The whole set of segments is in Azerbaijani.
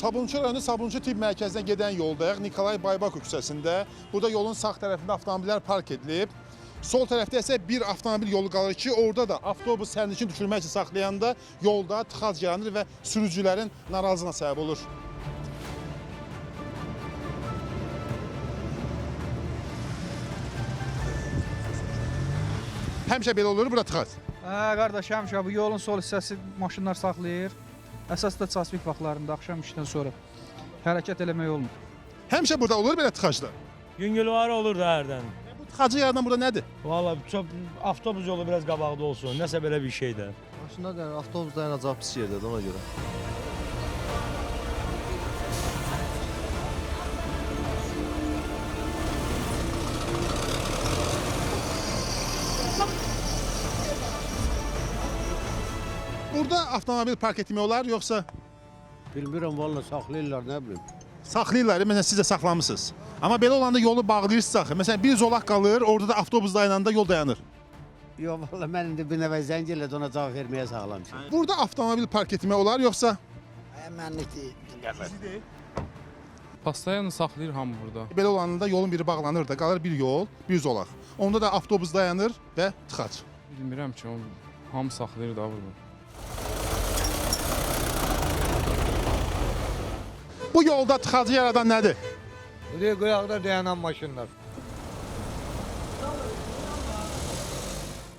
Sabunçu rayonu Sabunçu Tibb Mərkəzinə gedən yoldayıq. Nikolay Baybakov küçəsində. Burada yolun sağ tərəfində avtomobillər park edilib. Sol tərəfdə isə bir avtomobil yolu qalır ki, orada da avtobus sərnişin düşürmək üçün saxlayanda yolda tıxac yaranır və sürücülərin narazılığına səbəb olur. Həmişə belə olur, bura tıxac. Qardaş, həmişə bu yolun sol hissəsi maşınlar saxlayır. Əsas da çasvik vaxtlarında axşam işdən sonra hərəkət eləmək olmur. Həmişə burada olur belə tıxaclar. Yüngülvarı olur da hərdən. Bu tıxacı yaradan burada nədir? Valla çok avtobus yolu biraz qabaqda olsun. Nəsə belə bir şey də. Maşınlar da avtobus dayanacaq pis yerdədir ona görə. Burada avtomobil park etmək olar, yoxsa Bilmirəm valla saxlayırlar nə bilim. saxlayırlar, məsələn siz də saxlamısınız. Amma belə olanda yolu bağlayırsınız axı. Məsələn bir zolaq qalır, orada da avtobus dayananda yol dayanır. Yox valla mən indi bir nəvə zəng elədi ona cavab verməyə sağlamışam. Burada avtomobil park etmək olar, yoxsa Mənlik deyil. Pastayanı saxlayır hamı burada. belə olanda yolun biri bağlanır da, qalır bir yol, bir zolaq. Onda da avtobus dayanır və tıxac. Bilmirəm ki, hamı saxlayır da burada. Bu yolda tıxacı yaradan nədir? Buraya qıraqda dayanan maşınlar.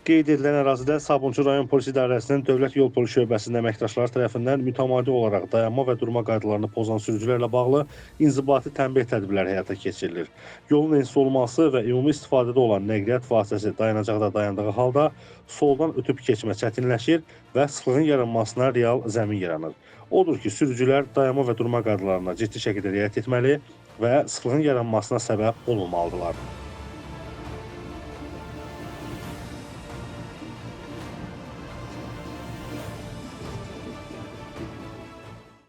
Qeyd edilən ərazidə Sabunçu rayon polis idarəsinin Dövlət Yol Polis şöbəsinin əməkdaşları tərəfindən mütəmadi olaraq dayanma və durma qaydalarını pozan sürücülərlə bağlı inzibati tənbih tədbirləri həyata keçirilir. Yolun ensiz olması və ümumi istifadədə olan nəqliyyat vasitəsi dayanacaqda dayandığı halda soldan ötüb keçmə çətinləşir və sıxlığın yaranmasına real zəmin yaranır. Odur ki, sürücülər dayanma və durma qaydalarına ciddi şəkildə riayət etməli və sıxlığın yaranmasına səbəb olmamalıdırlar.